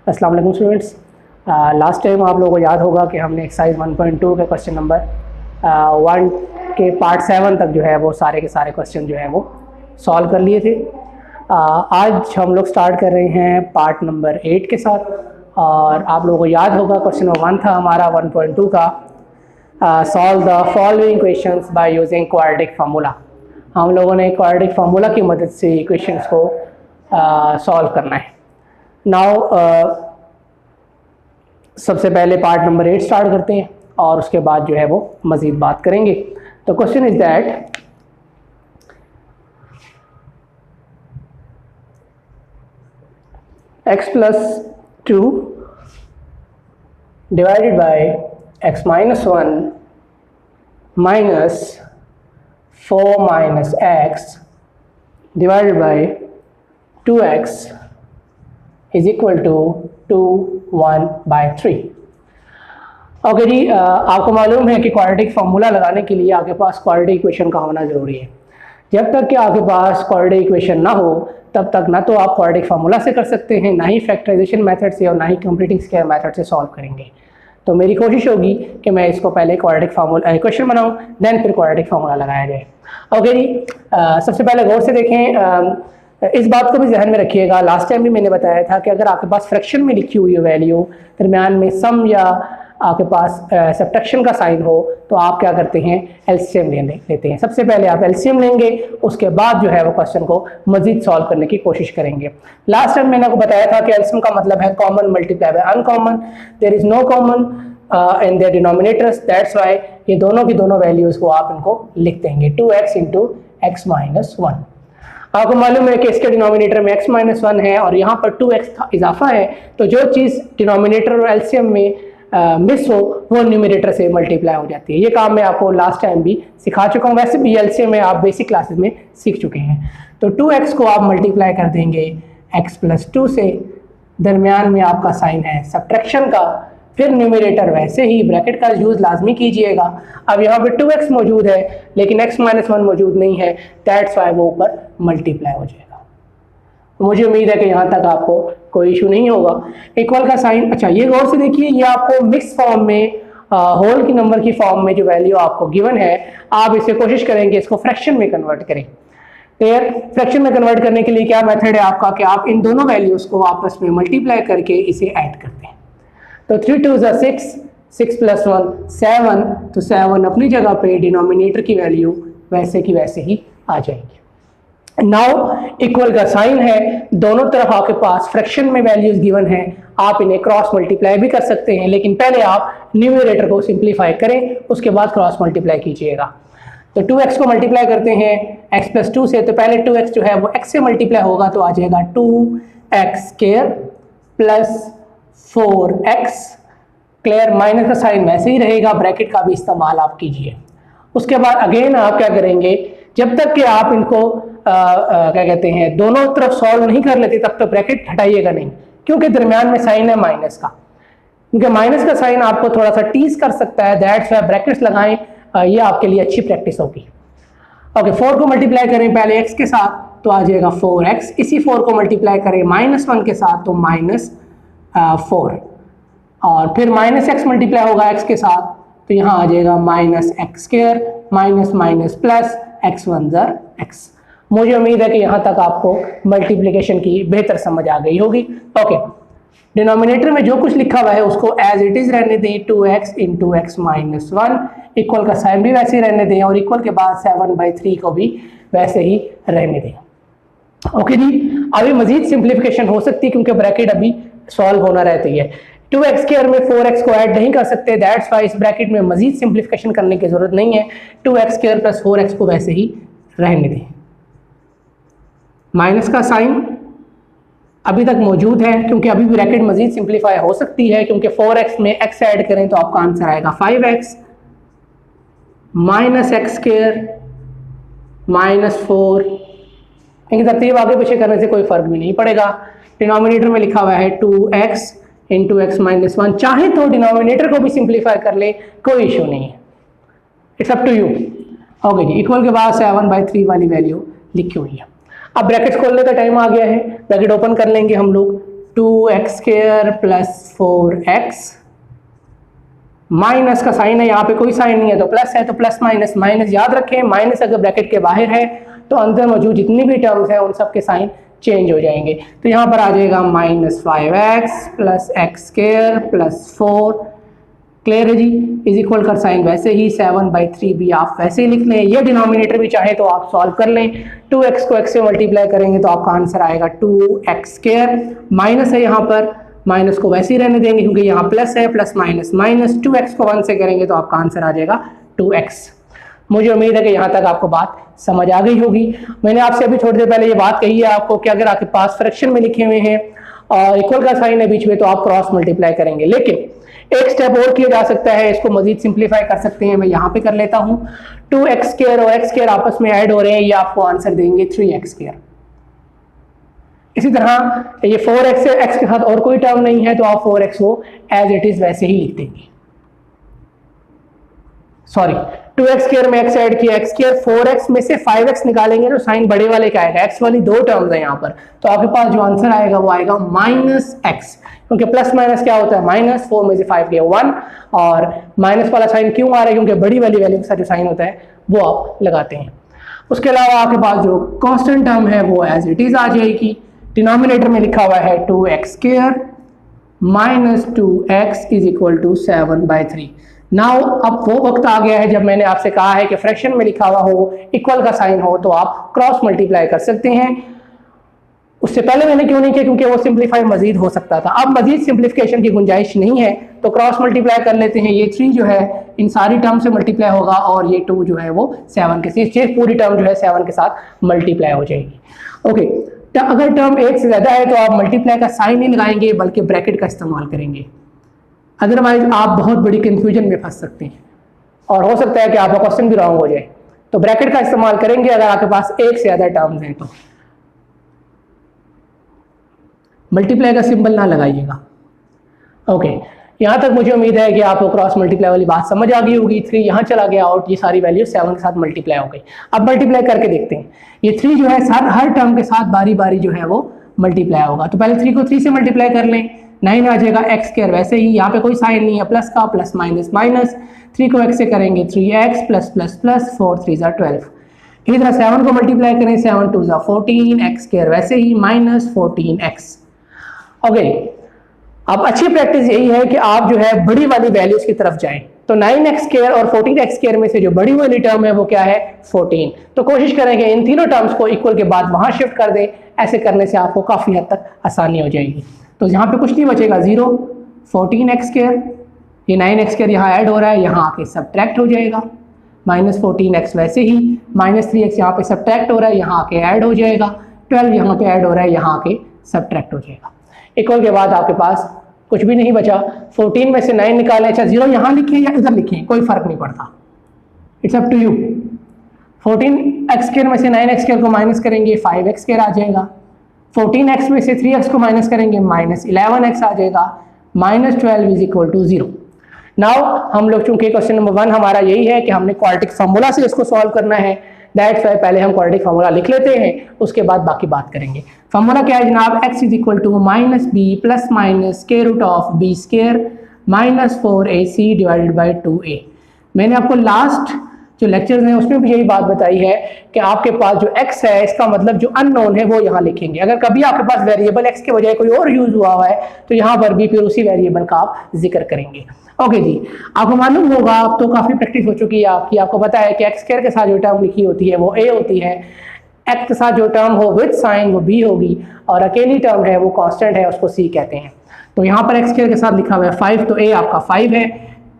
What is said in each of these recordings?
अस्सलाम वालेकुम students. Last time आप लोगों को याद होगा कि हमने एक्सरसाइज 1.2 के क्वेश्चन नंबर 1 के पार्ट 7 तक जो है वो सारे के सारे क्वेश्चन जो है वो सॉल्व कर लिए थे। आज हम लोग स्टार्ट कर रहे हैं पार्ट नंबर 8 के साथ। और आप लोगों को याद होगा क्वेश्चन नंबर 1 था हमारा 1.2 का, solve the following questions by using quadratic formula. हम लोगों ने क्वाड्रेटिक फार्मूला की मदद से इक्वेशंस को सॉल्व करना है। नाउ सबसे पहले पार्ट नंबर 8 स्टार्ट करते हैं और उसके बाद जो है वो मज़ीद बात करेंगे। तो question is that x plus 2 divided by x minus 1 minus 4 minus x divided by 2x is equal to 2 1 by 3। Okay जी, आपको मालूम है कि क्वाड्रेटिक फार्मूला लगाने के लिए आपके पास क्वाड्रेटिक इक्वेशन का होना ज़रूरी है। जब तक कि आपके पास क्वाड्रेटिक इक्वेशन ना हो तब तक ना तो आप क्वाड्रेटिक फार्मूला से कर सकते हैं, ना ही फैक्टराइजेशन मेथड से और ना ही कंप्लीटिंग स्क्वायर मेथड से सॉल्व करेंगे। तो मेरी कोशिश होगी कि मैं इसको पहले क्वाड्रेटिक फार्मूला इक्वेशन बनाऊं, देन फिर क्वाड्रेटिक फार्मूला लगाया जाए। ओके जी, सबसे पहले गौर से देखें, इस बात को भी जहन में रखिएगा। लास्ट टाइम भी मैंने बताया था कि अगर आपके पास फ्रैक्शन में लिखी हुई वैल्यू दरमियान में सम या आपके पास सब्ट्रैक्शन का साइन हो तो आप क्या करते हैं, एलसीएम लेते हैं। सबसे पहले आप एलसीएम लेंगे, उसके बाद जो है वो क्वेश्चन को मजीद सॉल्व करने की कोशिश करेंगे। लास्ट टाइम मैंने आपको बताया था कि एलसीएम का मतलब है common multiply by uncommon. There is no common in their denominators, that's why ये दोनों की दोनों वैल्यूज़ को आप इनको लिख देंगे 2x इंटू एक्स माइनस 1। आपको मालूम है कि इसके डिनोमिनेटर में x माइनस 1 है और यहाँ पर 2x का इजाफा है, तो जो चीज़ डिनोमिनेटर और एलसीएम में मिस हो वो न्यूमरेटर से मल्टीप्लाई हो जाती है। ये काम मैं आपको लास्ट टाइम भी सिखा चुका हूँ, वैसे भी एलसीएम में आप बेसिक क्लासेस में सीख चुके हैं। तो 2x को आप मल्टीप्लाई कर देंगे x प्लस 2 से, दरमियान में आपका साइन है सब्ट्रैक्शन का, फिर न्यूमरेटर वैसे ही ब्रैकेट का यूज़ लाजमी कीजिएगा। अब यहाँ पे 2x मौजूद है लेकिन x माइनस 1 मौजूद नहीं है, दैट्स वाई वो ऊपर मल्टीप्लाई हो जाएगा। मुझे उम्मीद है कि यहाँ तक आपको कोई इशू नहीं होगा। इक्वल का साइन, अच्छा ये गौर से देखिए, ये आपको मिक्स फॉर्म में होल की नंबर की फॉर्म में जो वैल्यू आपको गिवन है, आप इसे कोशिश करेंगे इसको फ्रैक्शन में कन्वर्ट करें। क्लियर? फ्रैक्शन में कन्वर्ट करने के लिए क्या मेथड है आपका कि आप इन दोनों वैल्यूज़ को आपस में मल्टीप्लाई करके इसे ऐड करते हैं। तो 3 2 6, 6 प्लस 1 7, तो 7 अपनी जगह पे, डिनोमिनेटर की वैल्यू वैसे की वैसे ही आ जाएगी। नाउ इक्वल का साइन है, दोनों तरफ आपके पास फ्रैक्शन में वैल्यूज गिवन है, आप इन्हें क्रॉस मल्टीप्लाई भी कर सकते हैं, लेकिन पहले आप न्यूमरेटर को सिंप्लीफाई करें, उसके बाद क्रॉस मल्टीप्लाई कीजिएगा। तो 2x को मल्टीप्लाई करते हैं x प्लस 2 से, तो पहले 2x जो है वो x से मल्टीप्लाई होगा तो आ जाएगा 2x square plus 4x। Clear? Minus का साइन वैसे ही रहेगा, ब्रैकेट का भी इस्तेमाल आप कीजिए। उसके बाद अगेन आप क्या करेंगे, जब तक कि आप इनको क्या कहते हैं दोनों तरफ सॉल्व नहीं कर लेते तब तक ब्रैकेट हटाइएगा नहीं, क्योंकि दरमियान में साइन है माइनस का, क्योंकि माइनस का साइन आपको थोड़ा सा टीज कर सकता है, दैट्स व्हाई ब्रैकेट्स लगाएं, ये आपके लिए अच्छी प्रैक्टिस होगी। ओके, 4 को मल्टीप्लाई करें पहले x के साथ तो आ जाएगा 4x, इसी 4 को मल्टीप्लाई करें -1 के साथ तो -4, और फिर -x मल्टीप्लाई होगा x के साथ तो यहाँ आ जाएगा -x square minus minus plus x1 ज़र x। मुझे उम्मीद है कि यहाँ तक आपको मल्टीप्लिकेशन की बेहतर समझ आ गई होगी। ओके, डिनोमिनेटर में जो कुछ लिखा हुआ है उसको एज इट इज़ रहने दें, 2x into x minus 1। Equal का साइन भी वैसे ही रहने दें और इक्वल के बाद 7/3 को भी वैसे ही रहने दें। ओके जी, अभी मजीद सिंप्लीफिकेशन हो सकती है क्योंकि ब्रैकेट अभी सॉल्व होना रहती है। 2x स्क्वायर में 4x को ऐड नहीं कर सकते, दैट्स वाई इस ब्रैकेट में मजीद सिंप्लीफिकेशन करने की जरूरत नहीं है। 2x स्क्वायर प्लस 4x को वैसे ही रहने दें। माइनस का साइन अभी तक मौजूद है क्योंकि अभी ब्रैकेट मजीद सिंप्लीफाई हो सकती है, क्योंकि 4x में x ऐड करें तो आपका आंसर आएगा 5x minus x square minus 4। इनकी तरतीब आगे पीछे करने से कोई फर्क भी नहीं पड़ेगा। डिनोमिनेटर में लिखा हुआ है 2x इंटू एक्स माइनस 1, चाहे तो डिनोमिनेटर को भी सिंप्लीफाई कर ले, कोई इशू नहीं है, it's up to you. Okay जी, इक्वल के बाद 7/3 वाली वैल्यू लिखी हुई है। अब ब्रैकेट्स खोलने का टाइम आ गया है, ब्रैकेट ओपन कर लेंगे हम लोग। 2x² प्लस 4x, माइनस का साइन है, यहाँ पे कोई साइन नहीं है तो प्लस है, तो प्लस माइनस माइनस, याद रखें माइनस अगर ब्रैकेट के बाहर है तो अंदर मौजूद जितनी भी टर्म्स हैं उन सब के साइन चेंज हो जाएंगे। तो यहाँ पर आ जाएगा -5x plus x² plus 4, clear है जी, इज इक्वल कर साइन वैसे ही 7/3 भी आप वैसे ही लिख लें। ये डिनोमिनेटर भी चाहे तो आप सॉल्व कर लें, 2x को x से मल्टीप्लाई करेंगे तो आपका आंसर आएगा 2x², माइनस है यहाँ पर, माइनस को वैसे ही रहने देंगे क्योंकि यहाँ प्लस है, प्लस माइनस माइनस, 2x को 1 से करेंगे तो आपका आंसर आ जाएगा 2x। मुझे उम्मीद है कि यहाँ तक आपको बात समझ आ गई होगी। मैंने आपसे अभी थोड़ी देर पहले ये बात कही है आपको कि अगर आपके पास फ्रैक्शन में लिखे हुए हैं और इक्वल का साइन है बीच में तो आप क्रॉस मल्टीप्लाई करेंगे, लेकिन एक स्टेप और किया जा सकता है, इसको मजीद सिंप्लीफाई कर सकते हैं। मैं यहाँ पे कर लेता हूँ, 2x² और x² आपस में ऐड हो रहे हैं, ये आपको आंसर देंगे 3x²। इसी तरह ये 4x है, x के साथ और कोई टर्म नहीं है तो आप 4x को एज इट इज वैसे ही लिख देंगे। सॉरी, 2x² में x ऐड किया, x², 4x में से 5x निकालेंगे तो साइन बड़े वाले का आएगा, x वाली दो टर्म्स है यहाँ पर, तो आपके पास जो आंसर आएगा वो आएगा -x, क्योंकि प्लस माइनस क्या होता है माइनस, 4 में से 5 गया 1, और माइनस वाला साइन क्यों आ रहा है क्योंकि बड़ी वाली वैल्यू के साथ जो साइन होता है वो आप लगाते हैं। उसके अलावा आपके पास जो कांस्टेंट टर्म है वो एज इट इज आ जाएगी, डिनोमिनेटर में लिखा हुआ है 2x² minus 2x is equal to 7/3। Now अब वो वक्त आ गया है जब मैंने आपसे कहा है कि फ्रैक्शन में लिखा हुआ हो, इक्वल का साइन हो तो आप क्रॉस मल्टीप्लाई कर सकते हैं। उससे पहले मैंने क्यों नहीं किया, क्योंकि वो सिंप्लीफाई मजीद हो सकता था, अब मजीद सिंप्लीफिकेशन की गुंजाइश नहीं है तो क्रॉस मल्टीप्लाई कर लेते हैं। ये 3 जो है इन सारी टर्म से मल्टीप्लाई होगा और ये 2 जो है वो 7 के साथ, पूरी टर्म जो है 7 के साथ मल्टीप्लाई हो जाएगी। ओके, अगर टर्म 1 से ज्यादा है तो आप मल्टीप्लाई का साइन नहीं लगाएंगे बल्कि ब्रैकेट का इस्तेमाल करेंगे, अदरवाइज आप बहुत बड़ी कंफ्यूजन में फंस सकते हैं और हो सकता है कि आपका क्वेश्चन भी रॉन्ग हो जाए। तो ब्रैकेट का इस्तेमाल करेंगे अगर आपके पास 1 से ज्यादा टर्म्स हैं तो। मल्टीप्लाई का सिंबल ना लगाइएगा। ओके, यहाँ तक मुझे उम्मीद है कि आपको क्रॉस मल्टीप्लाई वाली बात समझ आ गई होगी। 3 यहाँ चला गया और ये सारी वैल्यू 7 के साथ मल्टीप्लाई हो गई। अब मल्टीप्लाई करके देखते हैं, ये 3 जो है हर टर्म के साथ बारी बारी जो है वो मल्टीप्लाई होगा। तो पहले 3 को 3 से मल्टीप्लाई कर लें, 9 आ जाएगा, x² वैसे ही यहाँ पे कोई साइन नहीं है प्लस का, प्लस माइनस माइनस, 3 को x से करेंगे 3x प्लस प्लस प्लस 4 3 12। इसी तरह 7 को मल्टीप्लाई करें, 7 2 14, x² वैसे ही माइनस 14x। ओके, अब अच्छी प्रैक्टिस यही है कि आप जो है बड़ी वाली वैल्यूज की तरफ जाएं। तो 9x² और 14x² में से जो बड़ी वाली टर्म है वो क्या है 14। तो कोशिश करें कि इन तीनों टर्म्स को इक्वल के बाद वहां शिफ्ट कर दें, ऐसे करने से आपको काफी हद तक आसानी हो जाएगी। तो यहाँ पे कुछ नहीं बचेगा, 0, 14x², ये 9x² यहाँ ऐड हो रहा है, यहाँ आके सब्ट्रैक्ट हो जाएगा, -14x वैसे ही, -3x यहाँ पे सब्ट्रैक्ट हो रहा है, यहाँ आके ऐड हो जाएगा, 12 यहाँ पे ऐड हो रहा है, यहाँ आके सब्ट्रैक्ट हो जाएगा। इक्वल के बाद आपके पास कुछ भी नहीं बचा, 14 में से 9 निकालें, अच्छा 0 यहाँ लिखें या इधर लिखें कोई फर्क नहीं पड़ता, it's up to you. 14x² में से 9x² को माइनस करेंगे 5x² आ जाएगा, 14x में से 3x को माइनस करेंगे -11x आ जाएगा, -12 इज इक्वल टू 0। नाउ हम लोग चूंकि क्वेश्चन नंबर 1 हमारा यही है कि हमने क्वाड्रेटिक फार्मूला से इसको सॉल्व करना है, दैट्स वाई पहले हम क्वाड्रेटिक फार्मूला लिख लेते हैं, उसके बाद बाकी बात करेंगे। फार्मूला क्या है जनाब, x is equal to -b plus minus √b² -4ac divided by 2a। मैंने आपको लास्ट जो लेक्चर्स हैं उसमें भी यही बात बताई है कि आपके पास जो x है इसका मतलब जो अननोन है वो यहाँ लिखेंगे। अगर कभी आपके पास वेरिएबल x के बजाय कोई और यूज हुआ है तो यहाँ पर भी फिर उसी वेरिएबल का आप जिक्र करेंगे। ओके जी, आपको मालूम होगा, अब तो काफ़ी प्रैक्टिस हो चुकी है आपकी, आपको पता है कि x² के साथ जो टर्म लिखी होती है वो a होती है, x के साथ जो टर्म हो विद साइन वो b होगी, और अकेली टर्म है वो कांस्टेंट है उसको c कहते हैं। तो यहाँ पर x² के साथ लिखा हुआ है 5, तो a आपका 5 है,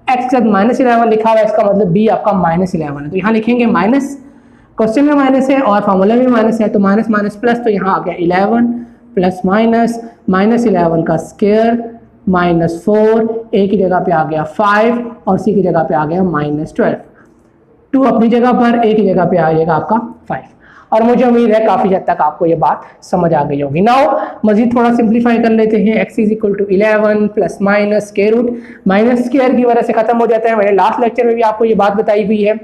x के साथ -11 लिखा हुआ है, इसका मतलब b आपका -11 है, तो यहाँ लिखेंगे माइनस, क्वेश्चन में माइनस है और फार्मूला में माइनस है, तो माइनस माइनस प्लस, तो यहाँ आ गया 11 प्लस माइनस -11 का स्क्वायर -4, a की जगह पे आ गया 5 और c की जगह पे आ गया -12, 2 अपनी जगह पर, a की जगह पे आ जाएगा आपका 5। और मुझे उम्मीद है काफ़ी हद तक आपको ये बात समझ आ गई होगी। नाउ मजीद थोड़ा सिंप्लीफाई कर लेते हैं, x is equal to 11 plus minus के रूट, माइनस स्क्वायर की वजह से खत्म हो जाता है। मैंने लास्ट लेक्चर में भी आपको ये बात बताई हुई है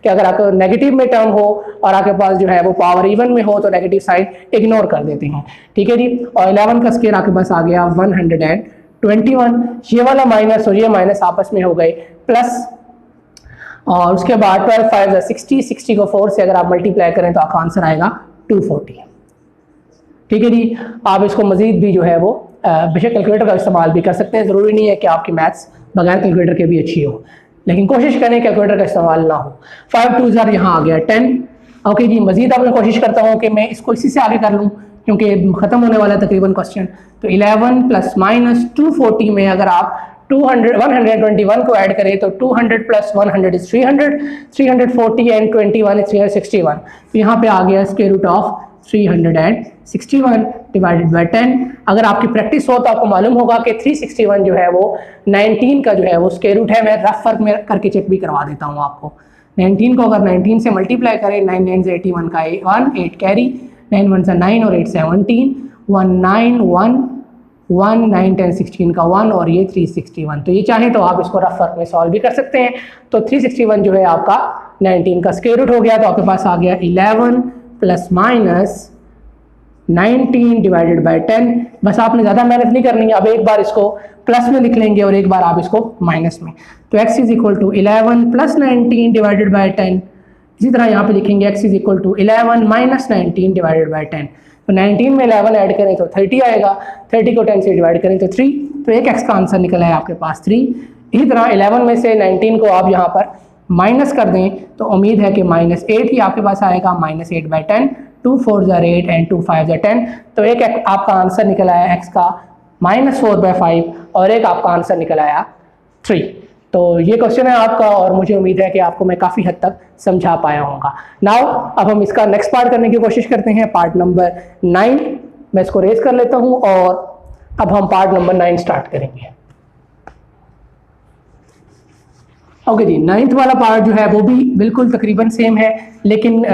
कि अगर आपको नेगेटिव में टर्म हो और आपके पास जो है वो पावर इवन में हो तो नेगेटिव साइन इग्नोर कर देते हैं, ठीक है जी। और 11 का स्क्वायर आपके पास आ गया 121, ये वाला माइनस और ये माइनस आपस में हो गए प्लस, और उसके बाद 12 5 60, 60 को 4 से अगर आप मल्टीप्लाई करें तो आपका आंसर आएगा 240, ठीक है जी। आप इसको मजीद भी जो है वो बेशक कैलकुलेटर का इस्तेमाल भी कर सकते हैं, ज़रूरी नहीं है कि आपकी मैथ्स बगैर कैलकुलेटर के भी अच्छी हो, लेकिन कोशिश करें कैलकुलेटर का इस्तेमाल ना हो। 5 2 ज़र यहाँ आ गया 10, ओके जी। मजीद अब मैं कोशिश करता हूँ कि मैं इसको इसी से आगे कर लूँ क्योंकि ख़त्म होने वाला है तकरीबन क्वेश्चन। तो 11 प्लस माइनस 240 में अगर आप 121 को ऐड करें तो 200 प्लस 100 इज 300, 340 एंड 21 इज 361, तो यहाँ पे आ गया square root of 361 divided by 10। अगर आपकी प्रैक्टिस हो तो आपको मालूम होगा कि 361 जो है वो 19 का जो है वो स्क्वायर रूट है। मैं रफ फर्क में करके चेक भी करवा देता हूँ आपको। 19 को अगर 19 से मल्टीप्लाई करें, 9 9 से 81 का 1 8 कैरी, 9 1 से 9 और 8 17, 1 9 1 1 9 10 16 का 1 और ये 361। तो ये चाहें तो आप इसको रफ फर्क में सॉल्व भी कर सकते हैं। तो 361 जो है आपका 19 का स्क्वायर रूट हो गया, तो आपके पास आ गया 11 प्लस माइनस 19 डिवाइडेड बाय 10। बस आपने ज़्यादा मेहनत नहीं करनी है, अब एक बार इसको प्लस में लिख लेंगे और एक बार आप इसको माइनस में। तो x is equal to 11 plus 19 divided by 10। इसी तरह यहाँ पे लिखेंगे x is equal to 11 minus 19 divided by 10। तो 19 में 11 ऐड करें तो 30 आएगा, 30 को 10 से डिवाइड करें तो 3, तो एक x का आंसर निकला है आपके पास 3। इसी तरह 11 में से 19 को आप यहाँ पर माइनस कर दें तो उम्मीद है कि -8 ही आपके पास आएगा, -8 बाई 10, 2 4 ज़ा 8 एंड 2 5 ज़ा 10। तो एक आपका आंसर निकल आया x का -4 बाई 5 और एक आपका आंसर निकल आया 3। तो ये क्वेश्चन है आपका और मुझे उम्मीद है कि आपको मैं काफ़ी हद तक समझा पाया होगा। नाउ अब हम इसका नेक्स्ट पार्ट करने की कोशिश करते हैं, पार्ट नंबर 9। मैं इसको रेज कर लेता हूँ और अब हम पार्ट नंबर 9 स्टार्ट करेंगे। ओके जी, 9th वाला पार्ट जो है वो भी बिल्कुल तकरीबन सेम है, लेकिन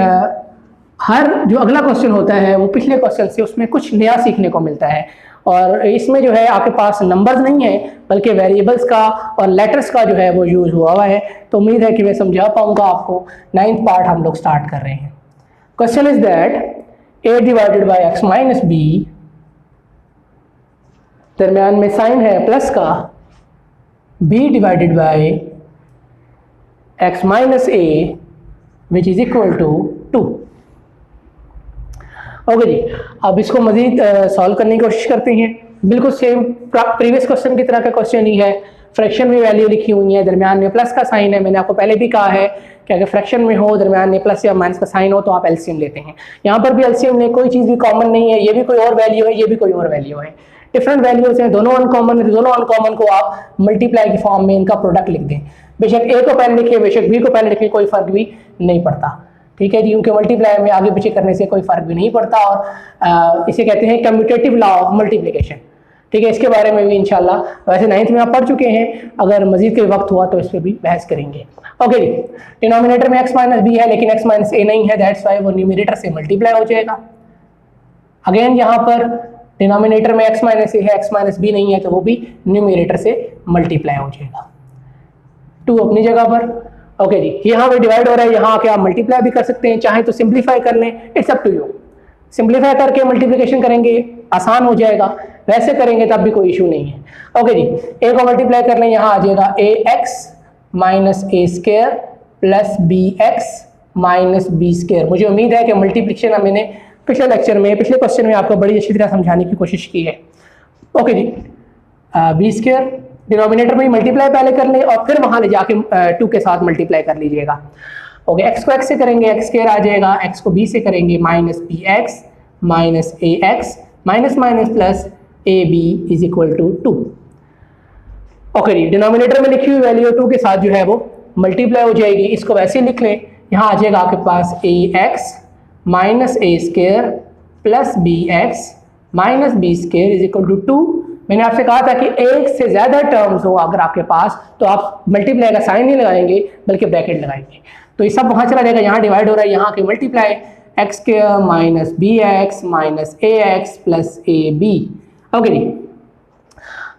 हर जो अगला क्वेश्चन होता है वो पिछले क्वेश्चन से उसमें कुछ नया सीखने को मिलता है। और इसमें जो है आपके पास नंबर्स नहीं है बल्कि वेरिएबल्स का और लेटर्स का जो है वो यूज़ हुआ है। तो उम्मीद है कि मैं समझा पाऊंगा आपको। 9th पार्ट हम लोग स्टार्ट कर रहे हैं। Question is that a divided by x minus b, दरमियान में साइन है प्लस का, b divided by x minus a which is equal to 2। Okay जी, अब इसको मजीद सॉल्व करने की कोशिश करते हैं। बिल्कुल सेम प्रीवियस क्वेश्चन की तरह का क्वेश्चन ही है। फ्रैक्शन में वैल्यू लिखी हुई है, दरमियान में प्लस का साइन है। मैंने आपको पहले भी कहा है कि अगर फ्रैक्शन में हो, दरमियान में प्लस या माइनस का साइन हो तो आप एलसीएम लेते हैं। यहाँ पर भी एलसीएम में कोई चीज़ भी कॉमन नहीं है, ये भी कोई और वैल्यू है, ये भी कोई और वैल्यू है, डिफरेंट वैल्यूज हैं, दोनों अनकॉमन है। दोनों अनकॉमन को आप मल्टीप्लाई की फॉर्म में इनका प्रोडक्ट लिख दें। बेशक ए को पहले लिखिए, बेशक बी को पहले लिखिए, कोई फर्क भी नहीं पड़ता। ठीक है जी, उनके मल्टीप्लाई में आगे पीछे करने से कोई फर्क भी नहीं पड़ता और इसे कहते हैं कम्यूटेटिव लॉ ऑफ मल्टीप्लिकेशन। ठीक है, इसके बारे में भी इंशाल्लाह वैसे 9th में आप पढ़ चुके हैं, अगर मजीद कोई वक्त हुआ तो इस पर भी बहस करेंगे। ओके जी, डिनोमिनेटर में x माइनस बी है लेकिन x माइनस ए नहीं है, दैट्स वाई वो न्यूमरेटर से मल्टीप्लाई हो जाएगा। अगेन यहाँ पर डिनोमिनेटर में x माइनस ए है, x माइनस बी नहीं है, तो वो भी न्यूमरेटर से मल्टीप्लाई हो जाएगा। 2 अपनी जगह पर। ओके जी, यहाँ पे डिवाइड हो रहा है, यहाँ आके आप मल्टीप्लाई भी कर सकते हैं, चाहे तो सिंप्लीफाई कर लें, it's up to you. Simplify करके मल्टीप्लिकेशन करेंगे आसान हो जाएगा, वैसे करेंगे तब भी कोई इशू नहीं है। ओके जी, ए को मल्टीप्लाई कर लें, यहाँ आ जाएगा a x minus a square plus b x minus b square. मुझे उम्मीद है कि मल्टीप्लिकेशन मैंने पिछले लेक्चर में, पिछले क्वेश्चन में आपको बड़ी अच्छी तरह समझाने की कोशिश की है। ओके जी, बी स्क्वायर डिनोमिनेटर में मल्टीप्लाई पहले कर लें और फिर वहाँ ले जाके 2 के साथ मल्टीप्लाई कर लीजिएगा। ओके, एक्स को एक्स से करेंगे एक्स स्क्वायर आ जाएगा, एक्स को बी से करेंगे minus b x minus a x minus minus plus a b is equal to 2। Okay जी, डिनोमिनेटर में लिखी हुई वैल्यू 2 के साथ जो है वो मल्टीप्लाई हो जाएगी। इसको वैसे लिख लें, यहाँ आ जाएगा आपके पास a x minus a square plus b x minus b square is equal to 2। मैंने आपसे कहा था कि एक से ज़्यादा टर्म्स हो अगर आपके पास तो आप मल्टीप्लाई का साइन नहीं लगाएंगे बल्कि ब्रैकेट लगाएंगे। तो ये सब वहाँ चला जाएगा, यहाँ डिवाइड हो रहा है, यहाँ के multiply x square minus b x minus a x plus a b. Okay जी,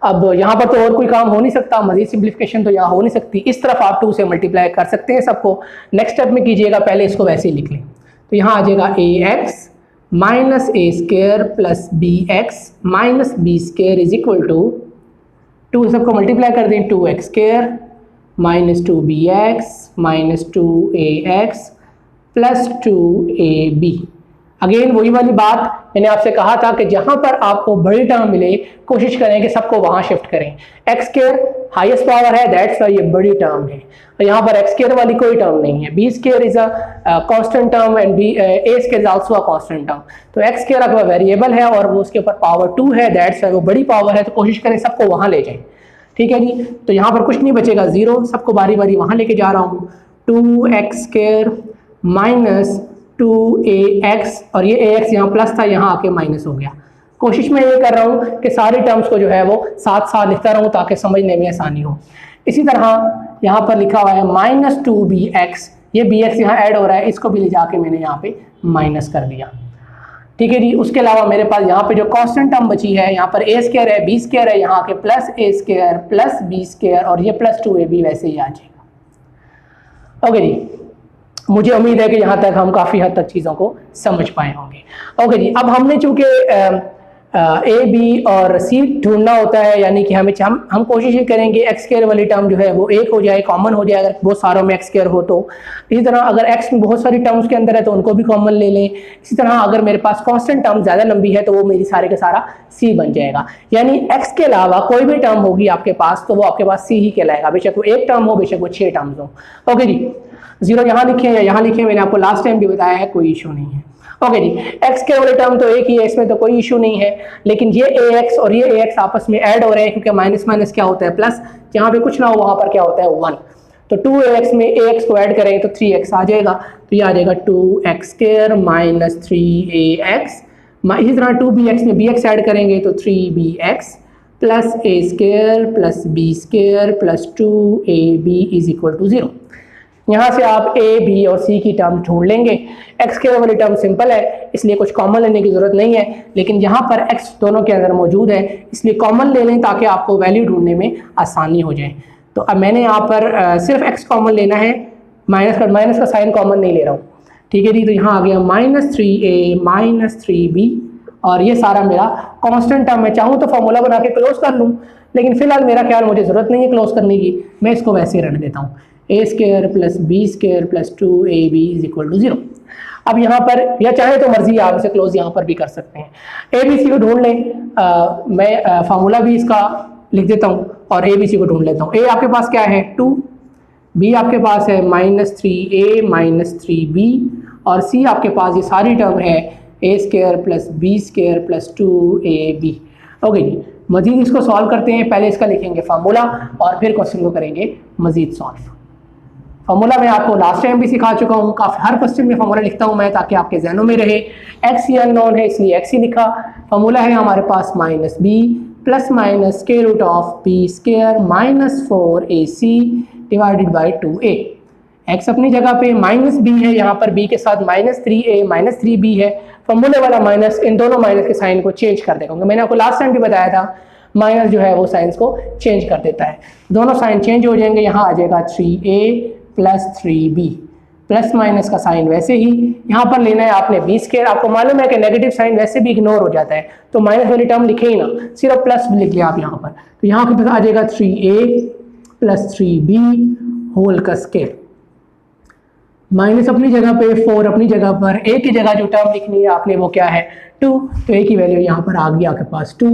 अब यहाँ पर तो और कोई काम हो नहीं सकता, मजीद सिंप्लीफिकेशन तो यहाँ हो नहीं सकती। इस तरफ आप 2 से मल्टीप्लाई कर सकते हैं सबको। नेक्स्ट स्टेप में कीजिएगा, पहले इसको वैसे ही लिख लें। तो यहाँ आ जाएगा a x minus a square plus b x minus b square is equal to 2 सबको मल्टीप्लाई कर दें, 2x square minus 2bx minus 2ax plus 2ab। Again वही वाली बात मैंने आपसे कहा था कि जहां पर आपको बड़ी टर्म मिले कोशिश करें कि सबको वहां शिफ्ट करें। एक्स स्क्वायर हाईएस्ट पावर है, दैट्स वाई ये बड़ी टर्म है, और यहाँ पर एक्स स्क्वायर वाली कोई टर्म नहीं है। B square is a constant term and b a square is also a constant term. तो एक्स स्क्वायर आपका वेरिएबल है और वो उसके ऊपर पावर 2 है, दैट्स वाई वो बड़ी पावर है, तो कोशिश करें सबको वहां ले जाएं। ठीक है जी, तो यहाँ पर कुछ नहीं बचेगा, 0, सबको बारी बारी वहां लेके जा रहा हूँ। 2x स्क्वायर माइनस 2ax, और ये ax यहाँ प्लस था, यहाँ आके माइनस हो गया। कोशिश मैं ये कर रहा हूँ कि सारी टर्म्स को जो है वो साथ साथ लिखता रहूँ ताकि समझने में आसानी हो। इसी तरह यहाँ पर लिखा हुआ है माइनस 2bx, ये bx यहाँ ऐड हो रहा है, इसको भी ले जाके मैंने यहाँ पे माइनस कर दिया। ठीक है जी, उसके अलावा मेरे पास यहाँ पे जो कांस्टेंट टर्म बची है, यहाँ पर a स्क्वायर है, b स्क्वायर है, यहाँ के plus a square plus b square और ये प्लस 2ab वैसे ही आ जाएगा। ओके जी, मुझे उम्मीद है कि यहाँ तक हम काफ़ी हद तक चीज़ों को समझ पाए होंगे। ओके जी, अब हमने चूँकि ए बी और सी ढूंढना होता है, यानी कि हम कोशिश ये करेंगे एक्स स्क्वायर वाली टर्म जो है वो एक हो जाए, कॉमन हो जाए अगर बहुत सारों में एक्स स्क्वायर हो तो। इसी तरह अगर एक्स में बहुत सारी टर्म्स के अंदर है तो उनको भी कॉमन ले लें। इसी तरह अगर मेरे पास कांस्टेंट टर्म ज़्यादा लंबी है तो वो मेरी सारे का सारा सी बन जाएगा, यानी एक्स के अलावा कोई भी टर्म होगी आपके पास तो वो आपके पास सी ही कहलाएगा, बेशक वो एक टर्म हो बेशक वो 6 टर्म्स हो। ओके जी, 0 यहाँ लिखे या यहाँ लिखे, मैंने आपको लास्ट टाइम भी बताया है, कोई इशू नहीं है। ओके जी, एक्स के वाले टर्म तो एक ही है, इसमें तो कोई इशू नहीं है, लेकिन ये ax और ये ax आपस में ऐड हो रहे हैं क्योंकि माइनस माइनस क्या होता है प्लस, जहाँ पे कुछ ना हो वहाँ पर क्या होता है 1। तो 2ax में ax को ऐड करेंगे तो 3x आ जाएगा, तो ये आ जाएगा 2x स्क्वायर माइनस 3ax। इसी तरह 2bx में bx ऐड करेंगे तो 3bx plus a square plus b square plus 2ab is equal to 0। यहाँ से आप a, b और c की टर्म ढूंढ लेंगे। x के वाली टर्म सिंपल है इसलिए कुछ कॉमन लेने की ज़रूरत नहीं है, लेकिन यहाँ पर x दोनों के अंदर मौजूद है इसलिए कॉमन ले लें ताकि आपको वैल्यू ढूंढने में आसानी हो जाए। तो अब मैंने यहाँ पर सिर्फ x कॉमन लेना है, माइनस का साइन कॉमन नहीं ले रहा हूँ। ठीक है जी, तो यहाँ आ गया माइनस 3a माइनस 3b और ये सारा मेरा कॉन्स्टेंट टर्म है। चाहूँ तो फॉर्मूला बना के क्लोज कर लूँ, लेकिन फिलहाल मेरा ख्याल मुझे ज़रूरत नहीं है क्लोज करने की, मैं इसको वैसे ही रख देता हूँ। a square plus b square plus 2ab is equal to 0। अब यहाँ पर या चाहे तो मर्जी आप इसे क्लोज यहाँ पर भी कर सकते हैं। ए बी सी को ढूंढ लें, मैं फार्मूला भी इसका लिख देता हूँ और ए बी सी को ढूंढ लेता हूँ। ए आपके पास क्या है 2, बी आपके पास है माइनस 3a माइनस 3b और सी आपके पास ये सारी टर्म है a square plus b square plus 2ab। Okay जी, मजीद इसको सॉल्व करते हैं। पहले इसका लिखेंगे फार्मूला और फिर क्वेश्चन को करेंगे मजीद सॉल्व। फार्मूला मैं आपको लास्ट टाइम भी सिखा चुका हूँ, काफ़ी हर क्वेश्चन में फार्मूला लिखता हूँ मैं ताकि आपके जहनों में रहे। एक्स ही अननोन है इसलिए एक्स ही लिखा। फार्मूला है हमारे पास minus b plus minus square root of b square minus 4ac divided by 2a। X अपनी जगह पे माइनस बी है, यहाँ पर बी के साथ माइनस 3a माइनस 3b है। फार्मूले वाला माइनस इन दोनों माइनस के साइन को चेंज कर देगा, क्योंकि मैंने आपको लास्ट टाइम भी बताया था माइनस जो है वो साइंस को चेंज कर देता है। दोनों साइन चेंज हो जाएंगे, यहाँ आ जाएगा 3a plus 3b, plus minus का साइन वैसे ही यहाँ पर लेना है आपने बी स्क्वायर। आपको मालूम है कि नेगेटिव साइन वैसे भी इग्नोर हो जाता है, तो माइनस वाली टर्म लिखे ही ना, सिर्फ प्लस भी लिख लिया आप यहाँ पर। तो यहाँ पे आ जाएगा 3a प्लस 3b होल का स्क्वायर, माइनस अपनी जगह पे 4 अपनी जगह पर, a की जगह जो टर्म लिखनी है आपने वो क्या है 2, तो a की वैल्यू यहाँ पर आ गई आपके पास 2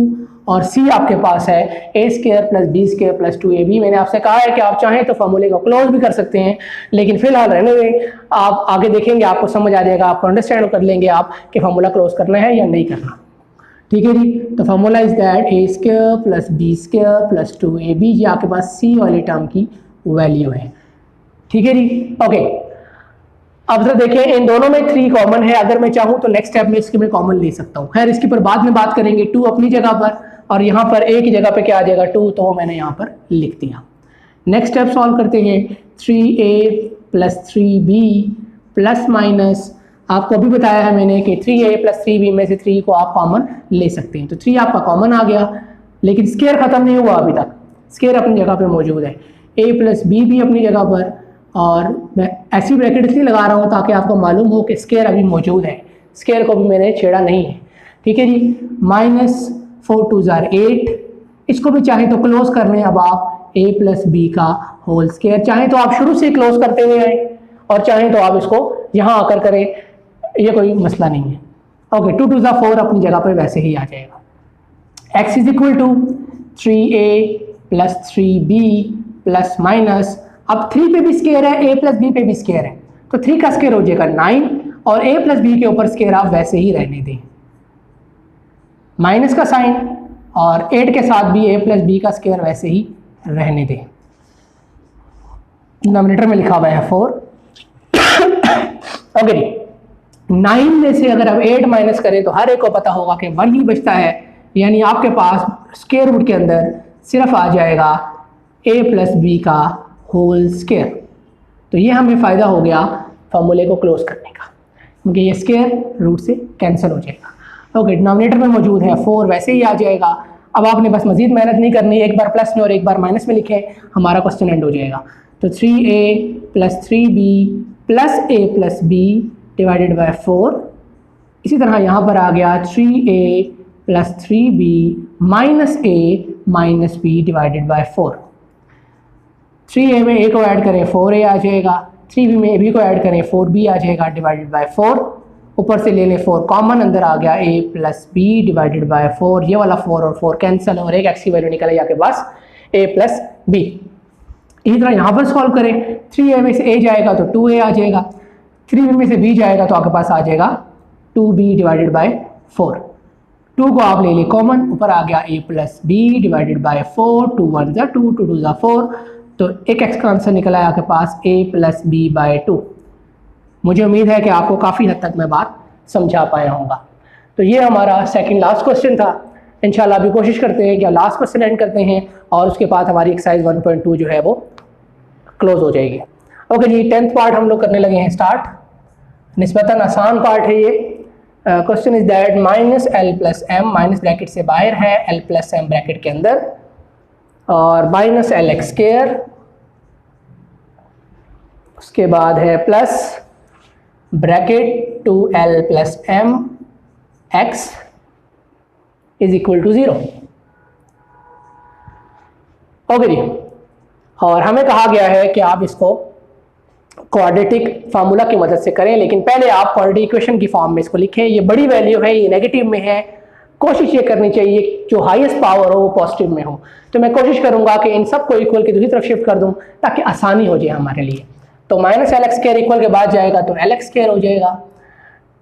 और c आपके पास है a square plus b square plus 2ab। मैंने आपसे कहा है कि आप चाहें तो फॉर्मूले को क्लोज भी कर सकते हैं, लेकिन फिलहाल रहने दें, आप आगे देखेंगे आपको समझ आ जाएगा, आपको अंडरस्टैंड कर लेंगे आप कि फॉर्मूला क्लोज करना है या नहीं करना। ठीक है जी, तो formula is that a square plus b square plus 2ab, ये आपके पास c वाली टर्म की वैल्यू है। ठीक है जी, ओके। अब जरा देखें इन दोनों में 3 कॉमन है, अगर मैं चाहूँ तो नेक्स्ट स्टेप में इसके मैं कॉमन ले सकता हूँ। खैर इसके पर बाद में बात करेंगे। 2 अपनी जगह पर और यहाँ पर a की जगह पे क्या आ जाएगा 2, तो वो मैंने यहाँ पर लिख दिया। नेक्स्ट स्टेप सॉल्व करते हैं। 3a plus 3b plus minus, आपको अभी बताया है मैंने कि 3a प्लस 3b में से 3 को आप कॉमन ले सकते हैं, तो 3 आपका कॉमन आ गया लेकिन स्केयर ख़त्म नहीं हुआ अभी तक, स्केयर अपनी जगह पे मौजूद है, a प्लस बी भी अपनी जगह पर, और मैं ऐसी ब्रैकेट इसलिए लगा रहा हूँ ताकि आपको मालूम हो कि स्केयर अभी मौजूद है, स्केयर को भी मैंने छेड़ा नहीं है। ठीक है जी, माइनस 4 2 8, इसको भी चाहे तो क्लोज कर लें अब आप a प्लस बी का होल स्केयर, चाहे तो आप शुरू से क्लोज करते हुए आए और चाहे तो आप इसको यहाँ आकर करें, ये कोई मसला नहीं है। ओके, 2 2 4 अपनी जगह पर वैसे ही आ जाएगा। x is equal to 3a plus 3b plus minus, अब 3 पे भी स्केयर है, a प्लस b पे भी स्केयर है, तो 3 का स्केयर हो जाएगा 9 और a प्लस b के ऊपर स्केयर आप वैसे ही रहने दें, माइनस का साइन, और 8 के साथ भी a प्लस b का स्केयर वैसे ही रहने दें। डिनोमिनेटर में लिखा हुआ है 4। ओके जी, 9 में से अगर हम 8 माइनस करें तो हर एक को पता होगा कि 1 ही बचता है, यानी आपके पास स्केयर रूट के अंदर सिर्फ आ जाएगा a प्लस बी का होल स्केयर। तो ये हमें फ़ायदा हो गया फॉर्मूले को क्लोज करने का, क्योंकि ये स्केयर रूट से कैंसिल हो जाएगा। ओके, डिनोमिनेटर में मौजूद है 4, वैसे ही आ जाएगा। अब आपने बस मजीद मेहनत नहीं करनी, एक बार प्लस में और एक बार माइनस में लिखें, हमारा क्वेश्चन एंड हो जाएगा। तो 3a plus 3b plus a plus b divided by 4, इसी तरह यहाँ पर आ गया 3a plus 3b minus a minus b divided by 4। 3a में a को ऐड करें 4a आ जाएगा, 3b में b को ऐड करें 4b आ जाएगा डिवाइडेड बाय 4, ऊपर से ले लें 4 कॉमन, अंदर आ गया a plus b divided by 4, ये वाला 4 और 4 कैंसिल और एक x की वैल्यू निकल आपके पास a प्लस b। इसी तरह यहाँ पर सॉल्व करें, 3a में से a जाएगा तो 2a आ जाएगा, 3b में से b जाएगा तो आपके पास आ जाएगा 2b डिवाइडेड बाय 4, 2 को आप ले लें कॉमन, ऊपर आ गया a plus b divided by 4, 2 1 ज़ा 2, 2 2 ज़ा 4, तो एक x का आंसर निकला है आपके पास a प्लस b बाय 2। मुझे उम्मीद है कि आपको काफ़ी हद तक मैं बात समझा पाया होगा। तो ये हमारा सेकंड लास्ट क्वेश्चन था। इंशाल्लाह अभी कोशिश करते हैं कि लास्ट क्वेश्चन एंड करते हैं और उसके बाद हमारी एक्सरसाइज 1.2 जो है वो क्लोज हो जाएगी। ओके जी, 10th पार्ट हम लोग करने लगे हैं स्टार्ट। निस्बतन आसान पार्ट है ये। Question is that minus l plus m, minus bracket से बाहर है, एल प्लस एम ब्रैकेट के अंदर, और माइनस एल एक्स स्क्वायर, उसके बाद है plus bracket 2l plus m x is equal to 0। Okay जी, और हमें कहा गया है कि आप इसको क्वाड्रेटिक फार्मूला की मदद से करें, लेकिन पहले आप क्वाड्रेटिक इक्वेशन की फॉर्म में इसको लिखें। ये बड़ी वैल्यू है, ये नेगेटिव में है, कोशिश ये करनी चाहिए जो हाईएस्ट पावर हो वो पॉजिटिव में हो। तो मैं कोशिश करूंगा कि इन सब को इक्वल की दूसरी तरफ शिफ्ट कर दूं ताकि आसानी हो जाए हमारे लिए। तो minus L x square equal के बाद जाएगा तो एल एक्स स्क्वायर हो जाएगा,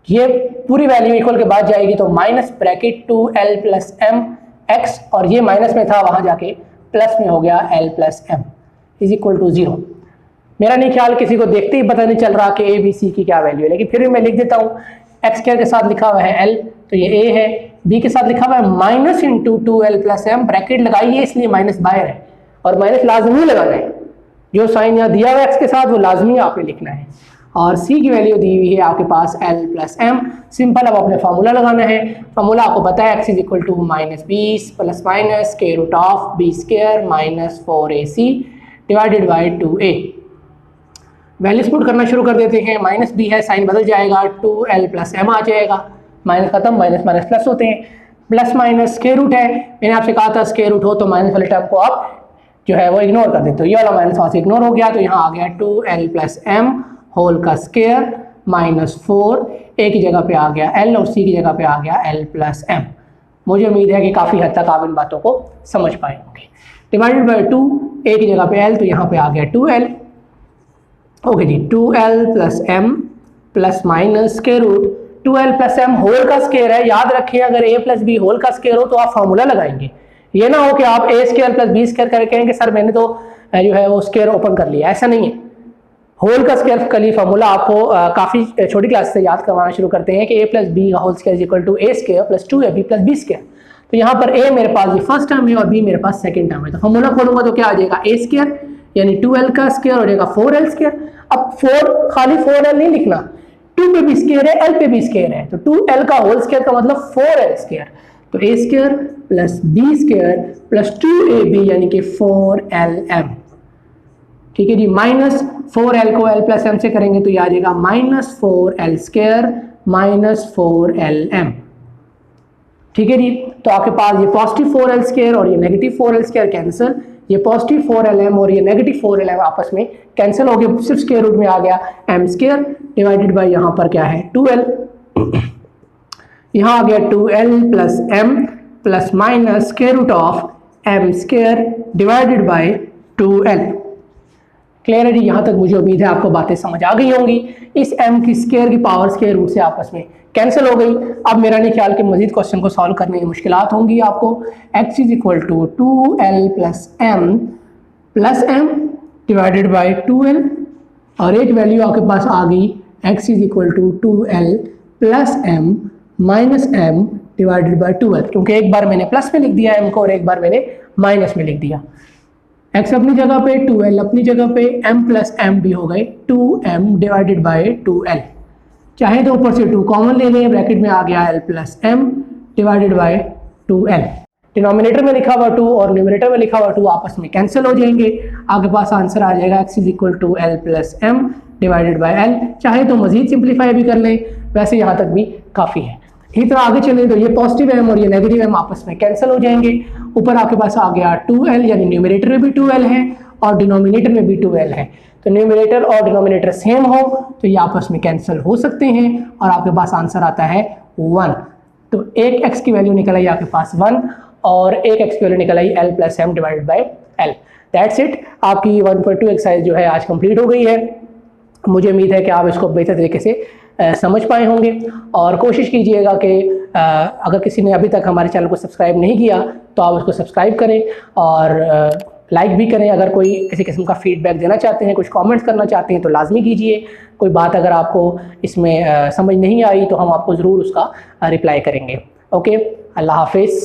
ये पूरी वैल्यू इक्वल के बाद जाएगी तो minus bracket 2l plus m x, और ये माइनस में था वहाँ जाके प्लस में हो गया l plus m is equal to 0। मेरा नहीं ख्याल किसी को देखते ही पता नहीं चल रहा कि ए बी सी की क्या वैल्यू है, लेकिन फिर भी मैं लिख देता हूँ। एक्स स्क्वायर के साथ लिखा हुआ है l, तो ये a है, b के साथ लिखा हुआ है minus into 2l plus m, bracket लगाई है इसलिए माइनस बाहर है, और माइनस लाजमी लगाना है, जो साइन यहाँ दिया हुआ है एक्स के साथ वो लाजमी आपने लिखना है। और c की वैल्यू दी हुई है आपके पास l प्लस एम। सिंपल, अब अपने फार्मूला लगाना है। फार्मूला आपको पता है x is equal to minus 20 plus minus square root of b square minus 4ac divided by 2a। Values put करना शुरू कर देते हैं। माइनस b है, साइन बदल जाएगा, 2l प्लस एम आ जाएगा, माइनस खत्म, माइनस माइनस प्लस होते हैं, प्लस माइनस स्क्वायर रूट है, मैंने आपसे कहा था स्क्वायर रूट हो तो माइनस वाले टर्म को आप जो है वो इग्नोर कर देते हो, ये वाला माइनस वहाँ से इग्नोर हो गया, तो यहाँ आ गया 2l प्लस एम होल का स्क्वायर माइनस 4, a की जगह पे आ गया l और c की जगह पे आ गया l प्लस एम। मुझे उम्मीद है कि काफ़ी हद तक आप इन बातों को समझ पाए होंगे। डिवाइडेड बाई 2, a की जगह पे l, तो यहाँ पे आ गया 2l। ओके जी, 2l plus m plus minus square root 2l plus m whole का स्क्वायर है। याद रखिए अगर a प्लस बी होल का स्क्वायर हो तो आप फार्मूला लगाएंगे, ये ना हो कि आप a square plus b square करके कहेंगे सर मैंने तो जो है वो स्क्वायर ओपन कर लिया, ऐसा नहीं है। होल का स्क्वायर का फार्मूला आपको काफ़ी छोटी क्लास से याद करवाना शुरू करते हैं कि a प्लस बी का whole square is equal to a square plus 2ab plus b square. तो यहाँ पर a मेरे पास ये फर्स्ट टर्म है और b मेरे पास सेकंड टर्म है, तो फार्मूला खोलूंगा तो क्या आ जाएगा a स्क्वायर यानी 2l का स्क्वायर हो जाएगा 4l स्क्वायर। अब 4 खाली 4l नहीं लिखना, 2 पे भी स्क्वायर है, l पे भी स्क्वायर है, तो 2l का होल स्क्वायर का मतलब 4l स्क्वायर। तो a square plus b square plus 2ab यानी कि 4lm। ठीक है जी, माइनस 4l को l प्लस m से करेंगे तो ये आ जाएगा minus 4l square minus 4lm। ठीक है जी, तो आपके पास ये पॉजिटिव 4l स्क्वायर और ये नेगेटिव 4l स्क्वायर कैंसिल, ये पॉजिटिव 4lm और ये नेगेटिव 4lm आपस में कैंसिल हो गए, सिर्फ स्क्वायर रूट में आ गया m स्क्वायर डिवाइडेड बाय यहाँ पर क्या है 2l, यहाँ आ गया 2l plus m plus minus square root of m square divided by 2l। Clear है जी, यहाँ तक मुझे उम्मीद है आपको बातें समझ आ गई होंगी। इस m की स्क्वायर की पावर स्क्वायर रूट से आपस में कैंसिल हो गई। अब मेरा नहीं ख्याल कि मजीद क्वेश्चन को सॉल्व करने में मुश्किलात होंगी आपको। x is equal to 2l plus m divided by 2l और एक वैल्यू आपके पास आ गई x is equal to 2l plus m minus m divided by 2l, क्योंकि एक बार मैंने प्लस में लिख दिया m को और एक बार मैंने माइनस में लिख दिया। x अपनी जगह पे 2l अपनी जगह पे m प्लस m भी हो गए 2m डिवाइडेड बाई 2l। चाहे तो ऊपर से 2 कॉमन ले लें, ब्रैकेट में आ गया l plus m divided by 2l। Denominator में लिखा हुआ 2 और न्यूमरेटर में लिखा हुआ 2 आपस में कैंसिल हो जाएंगे, आपके पास आंसर आ जाएगा x is equal to l plus m divided by l। चाहे तो मजीद सिंप्लीफाई भी कर लें, वैसे यहाँ तक भी काफ़ी है। इसी तरह आगे चलें तो ये पॉजिटिव m और ये नेगेटिव m आपस में कैंसिल हो जाएंगे। ऊपर आपके पास आ गया 2l यानी न्यूमरेटर में भी 2l है और डिनोमिनेटर में भी 2l है, तो न्यूमरेटर और डिनोमिनेटर सेम हो तो ये आपस में कैंसिल हो सकते हैं और आपके पास आंसर आता है 1। तो एक x की वैल्यू निकल आई आपके पास 1 और एक x की वैल्यू निकल आई l plus m divided by l। That's it, आपकी 1.2 एक्सरसाइज जो है आज कंप्लीट हो गई है। मुझे उम्मीद है कि आप इसको बेहतर तरीके से समझ पाए होंगे और कोशिश कीजिएगा कि अगर किसी ने अभी तक हमारे चैनल को सब्सक्राइब नहीं किया तो आप उसको सब्सक्राइब करें और लाइक भी करें। अगर कोई किसी किस्म का फीडबैक देना चाहते हैं, कुछ कमेंट्स करना चाहते हैं तो लाजमी कीजिए। कोई बात अगर आपको इसमें समझ नहीं आई तो हम आपको ज़रूर उसका रिप्लाई करेंगे। ओके, अल्लाह हाफिज़।